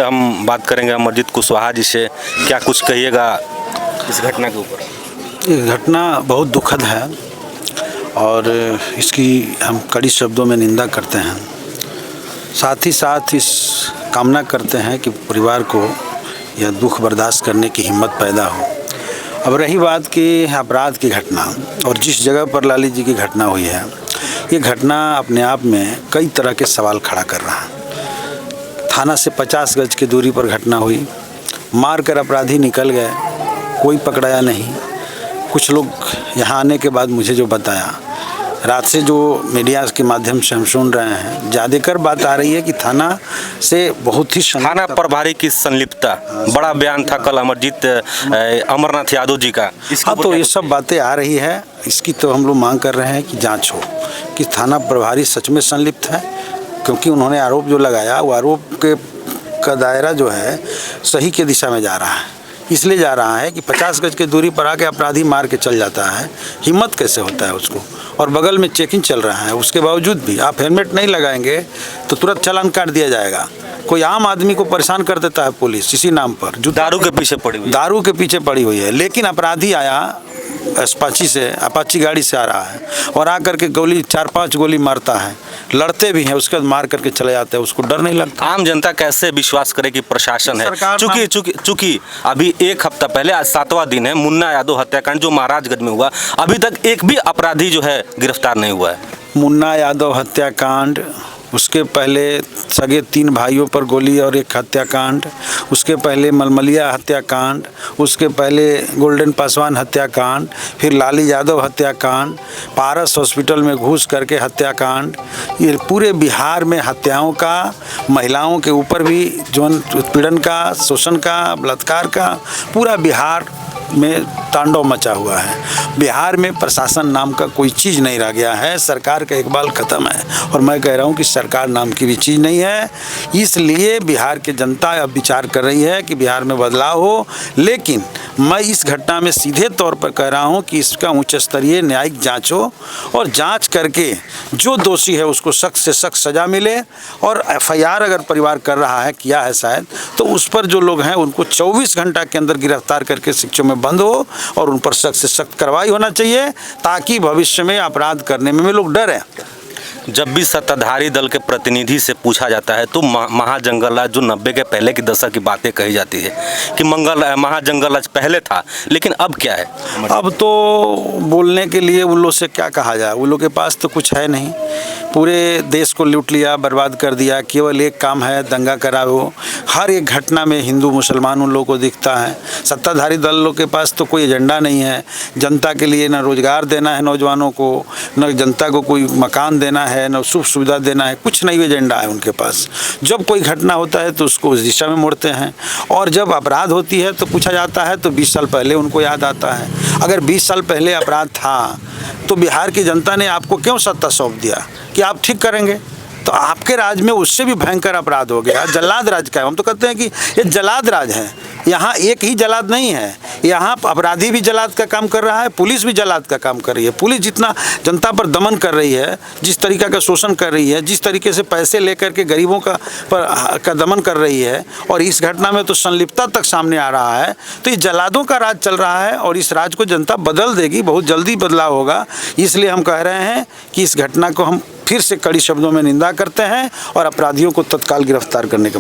हम बात करेंगे अमरजीत कुशवाहा जी से। क्या कुछ कहिएगा इस घटना के ऊपर? ये घटना बहुत दुखद है और इसकी हम कड़ी शब्दों में निंदा करते हैं। साथ ही साथ इस कामना करते हैं कि परिवार को यह दुख बर्दाश्त करने की हिम्मत पैदा हो। अब रही बात कि अपराध की घटना और जिस जगह पर लाली जी की घटना हुई है, ये घटना अपने आप में कई तरह के सवाल खड़ा कर रहा है। थाना से 50 गज की दूरी पर घटना हुई, मारकर अपराधी निकल गए, कोई पकड़ाया नहीं। कुछ लोग यहाँ आने के बाद मुझे जो बताया, रात से जो मीडिया के माध्यम से हम सुन रहे हैं, ज़्यादातर बात आ रही है कि थाना से बहुत ही थाना प्रभारी की संलिप्तता, बड़ा बयान था कल अमरजीत अमरनाथ यादव जी का। हाँ, तो ये सब बातें आ रही है। इसकी तो हम लोग मांग कर रहे हैं कि जांच हो कि थाना प्रभारी सच में संलिप्त है, क्योंकि उन्होंने आरोप जो लगाया वो आरोप का दायरा जो है सही के दिशा में जा रहा है। इसलिए जा रहा है कि 50 गज की दूरी पर आके अपराधी मार के चल जाता है, हिम्मत कैसे होता है उसको। और बगल में चेकिंग चल रहा है, उसके बावजूद भी आप हेलमेट नहीं लगाएंगे तो तुरंत चालान काट दिया जाएगा। कोई आम आदमी को परेशान कर देता है पुलिस इसी नाम पर, जो दारू के पीछे पड़ी हुई है। लेकिन अपराधी आया अपाची गाड़ी से आ रहा है और आकर के गोली 4-5 गोली मारता है, लड़ते भी हैं, उसके बाद मार करके चले जाते हैं, उसको डर नहीं लगता। आम जनता कैसे विश्वास करे कि प्रशासन है? चूंकि अभी एक हफ्ता पहले, आज 7वां दिन है मुन्ना यादव हत्याकांड जो महाराजगंज में हुआ, अभी तक एक भी अपराधी जो है गिरफ्तार नहीं हुआ है। मुन्ना यादव हत्याकांड, उसके पहले सगे 3 भाइयों पर गोली और एक हत्याकांड, उसके पहले मलमलिया हत्याकांड, उसके पहले गोल्डन पासवान हत्याकांड, फिर लाली यादव हत्याकांड, पारस हॉस्पिटल में घुस करके हत्याकांड। ये पूरे बिहार में हत्याओं का, महिलाओं के ऊपर भी यौन उत्पीड़न का, शोषण का, बलात्कार का पूरा बिहार में तांडव मचा हुआ है। बिहार में प्रशासन नाम का कोई चीज़ नहीं रह गया है। सरकार का इकबाल ख़त्म है और मैं कह रहा हूँ कि सरकार नाम की भी चीज़ नहीं है। इसलिए बिहार की जनता अब विचार कर रही है कि बिहार में बदलाव हो। लेकिन मैं इस घटना में सीधे तौर पर कह रहा हूँ कि इसका उच्च स्तरीय न्यायिक जाँच हो और जाँच करके जो दोषी है उसको सख्त से सख्त सज़ा मिले। और FIR अगर परिवार कर रहा है, किया है शायद, तो उस पर जो लोग हैं उनको 24 घंटा के अंदर गिरफ्तार करके शिक्षों में बंद हो और उन पर सख्त से सख्त कार्रवाई होना चाहिए, ताकि भविष्य में अपराध करने में लोग डरें। जब भी सत्ताधारी दल के प्रतिनिधि से पूछा जाता है तो महाजंगल राज जो 90 के पहले की दशक की बातें कही जाती है कि महाजंगल राज पहले था, लेकिन अब क्या है? अब तो बोलने के लिए उन लोग से क्या कहा जाए, उन लोग के पास तो कुछ है नहीं। पूरे देश को लूट लिया, बर्बाद कर दिया। केवल एक काम है, दंगा कराओ। हर एक घटना में हिंदू मुसलमान उन लोगों को दिखता है। सत्ताधारी दल लोग के पास तो कोई एजेंडा नहीं है। जनता के लिए न रोजगार देना है नौजवानों को, न जनता को कोई मकान देना है, न सुख सुविधा देना है, कुछ नहीं एजेंडा है उनके पास। जब कोई घटना होता है तो उसको उस दिशा में मोड़ते हैं, और जब अपराध होती है तो पूछा जाता है तो 20 साल पहले उनको याद आता है। अगर 20 साल पहले अपराध था तो बिहार की जनता ने आपको क्यों सत्ता सौंप दिया कि आप ठीक करेंगे? तो आपके राज में उससे भी भयंकर अपराध हो गया, जल्लाद राज का है। हम तो कहते हैं कि ये जल्लाद राज है। यहाँ एक ही जल्लाद नहीं है, यहाँ अपराधी भी जल्लाद का काम कर रहा है, पुलिस भी जल्लाद का काम कर रही है। पुलिस जितना जनता पर दमन कर रही है, जिस तरीका का शोषण कर रही है, जिस तरीके से पैसे लेकर के गरीबों का दमन कर रही है, और इस घटना में तो संलिप्तता तक सामने आ रहा है। तो ये जल्लादों का राज चल रहा है और इस राज को जनता बदल देगी, बहुत जल्दी बदलाव होगा। इसलिए हम कह रहे हैं कि इस घटना को हम फिर से कड़ी शब्दों में निंदा करते हैं और अपराधियों को तत्काल गिरफ्तार करने के